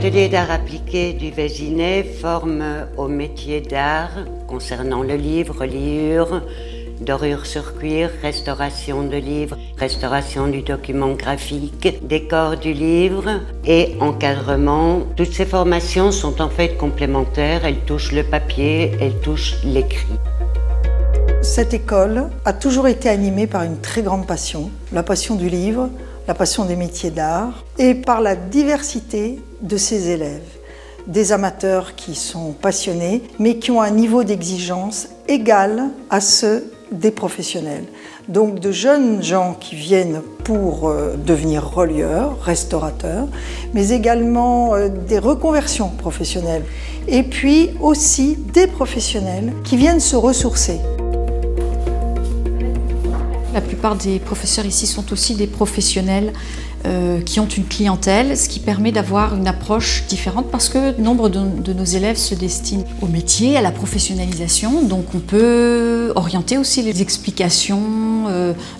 L'atelier d'art appliqué du Vésinet forme au métier d'art concernant le livre, reliure, dorure sur cuir, restauration de livres, restauration du document graphique, décor du livre et encadrement. Toutes ces formations sont en fait complémentaires, elles touchent le papier, elles touchent l'écrit. Cette école a toujours été animée par une très grande passion, la passion du livre, la passion des métiers d'art et par la diversité de ses élèves. Des amateurs qui sont passionnés mais qui ont un niveau d'exigence égal à ceux des professionnels. Donc de jeunes gens qui viennent pour devenir relieurs, restaurateurs, mais également des reconversions professionnelles. Et puis aussi des professionnels qui viennent se ressourcer. La plupart des professeurs ici sont aussi des professionnels qui ont une clientèle, ce qui permet d'avoir une approche différente parce que nombre de nos élèves se destinent au métier, à la professionnalisation. Donc on peut orienter aussi les explications,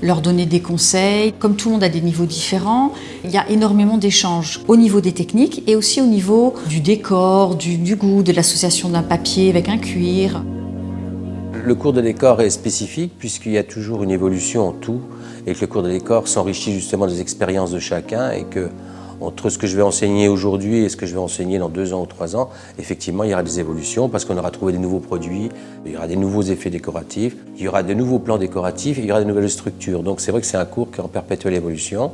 leur donner des conseils. Comme tout le monde a des niveaux différents, il y a énormément d'échanges au niveau des techniques et aussi au niveau du décor, du goût, de l'association d'un papier avec un cuir. Le cours de décor est spécifique puisqu'il y a toujours une évolution en tout et que le cours de décor s'enrichit justement des expériences de chacun et que entre ce que je vais enseigner aujourd'hui et ce que je vais enseigner dans 2 ans ou 3 ans, effectivement il y aura des évolutions parce qu'on aura trouvé des nouveaux produits, il y aura des nouveaux effets décoratifs, il y aura de nouveaux plans décoratifs et il y aura de nouvelles structures. Donc c'est vrai que c'est un cours qui est en perpétuelle évolution.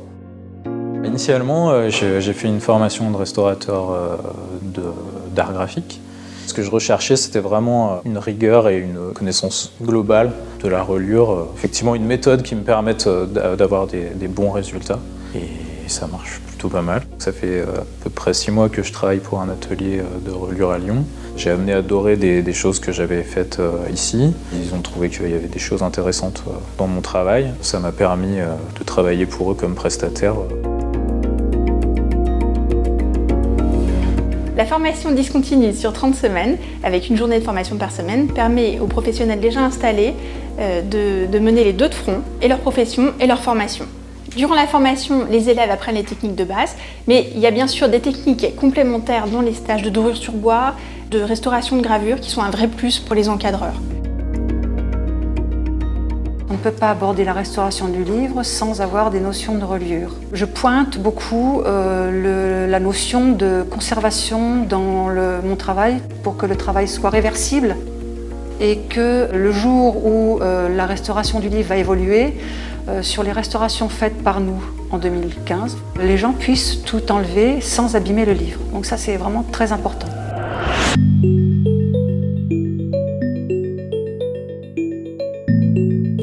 Initialement, j'ai fait une formation de restaurateur d'art graphique. Ce que je recherchais, c'était vraiment une rigueur et une connaissance globale de la reliure. Effectivement, une méthode qui me permette d'avoir des bons résultats. Et ça marche plutôt pas mal. Ça fait à peu près 6 mois que je travaille pour un atelier de reliure à Lyon. J'ai amené à dorer des choses que j'avais faites ici. Ils ont trouvé qu'il y avait des choses intéressantes dans mon travail. Ça m'a permis de travailler pour eux comme prestataire. La formation discontinue sur 30 semaines, avec une journée de formation par semaine, permet aux professionnels déjà installés de mener les 2 de front, et leur profession et leur formation. Durant la formation, les élèves apprennent les techniques de base, mais il y a bien sûr des techniques complémentaires, dont les stages de dorure sur bois, de restauration de gravure, qui sont un vrai plus pour les encadreurs. On ne peut pas aborder la restauration du livre sans avoir des notions de reliure. Je pointe beaucoup la notion de conservation dans mon travail pour que le travail soit réversible et que le jour où la restauration du livre va évoluer, sur les restaurations faites par nous en 2015, les gens puissent tout enlever sans abîmer le livre. Donc ça, c'est vraiment très important.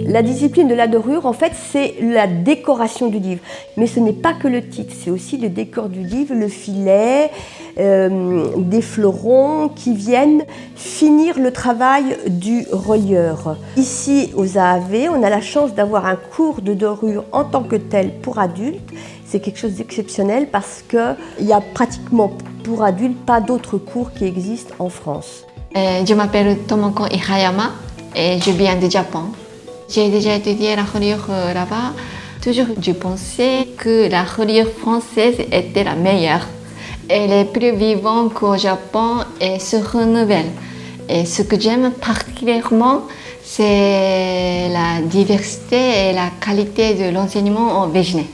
La discipline de la dorure, en fait, c'est la décoration du livre. Mais ce n'est pas que le titre, c'est aussi le décor du livre, le filet, des fleurons qui viennent finir le travail du relieur. Ici, aux AAV, on a la chance d'avoir un cours de dorure en tant que tel pour adultes. C'est quelque chose d'exceptionnel parce qu'il n'y a pratiquement pour adultes pas d'autres cours qui existent en France. Je m'appelle Tomoko Ihayama et je viens du Japon. J'ai déjà étudié la reliure là-bas. Toujours, je pensais que la reliure française était la meilleure. Elle est plus vivante qu'au Japon et se renouvelle. Et ce que j'aime particulièrement, c'est la diversité et la qualité de l'enseignement au Vésinet.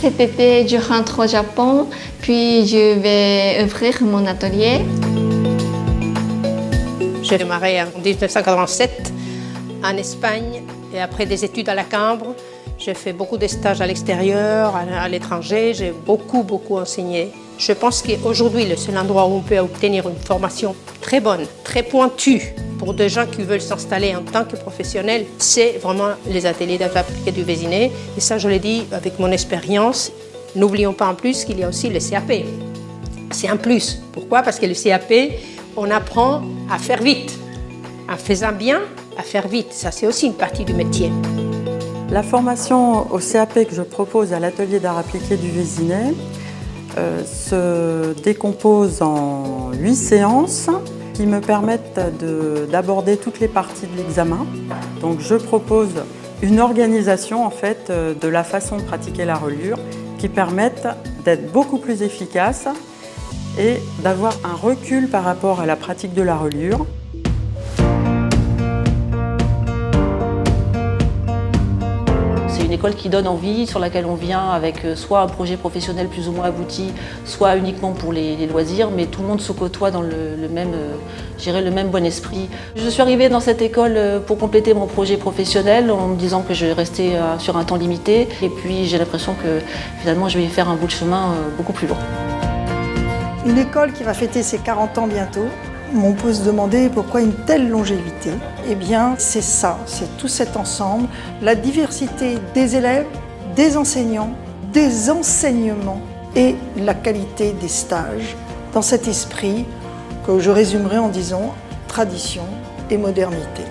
Cet été, je rentre au Japon, puis je vais ouvrir mon atelier. J'ai démarré en 1987 en Espagne et après des études à la Cambre, j'ai fait beaucoup de stages à l'extérieur, à l'étranger, j'ai beaucoup enseigné. Je pense qu'aujourd'hui, le seul endroit où on peut obtenir une formation très bonne, très pointue pour des gens qui veulent s'installer en tant que professionnels, c'est vraiment les ateliers d'art appliqué du Vésinet. Et ça, je le dis avec mon expérience. N'oublions pas en plus qu'il y a aussi le CAP. C'est un plus. Pourquoi? Parce que le CAP, on apprend à faire vite. En faisant bien, à faire vite. Ça, c'est aussi une partie du métier. La formation au CAP que je propose à l'atelier d'art appliqué du Vésinet se décompose en 8 séances qui me permettent d'aborder toutes les parties de l'examen. Donc je propose une organisation en fait de la façon de pratiquer la reliure qui permettent d'être beaucoup plus efficace et d'avoir un recul par rapport à la pratique de la reliure. C'est une école qui donne envie, sur laquelle on vient avec soit un projet professionnel plus ou moins abouti, soit uniquement pour les loisirs, mais tout le monde se côtoie dans le même bon esprit. Je suis arrivée dans cette école pour compléter mon projet professionnel en me disant que je vais rester sur un temps limité, et puis j'ai l'impression que finalement je vais faire un bout de chemin beaucoup plus long. Une école qui va fêter ses 40 ans bientôt. On peut se demander pourquoi une telle longévité. Eh bien, c'est ça, c'est tout cet ensemble, la diversité des élèves, des enseignants, des enseignements et la qualité des stages, dans cet esprit que je résumerai en disant tradition et modernité.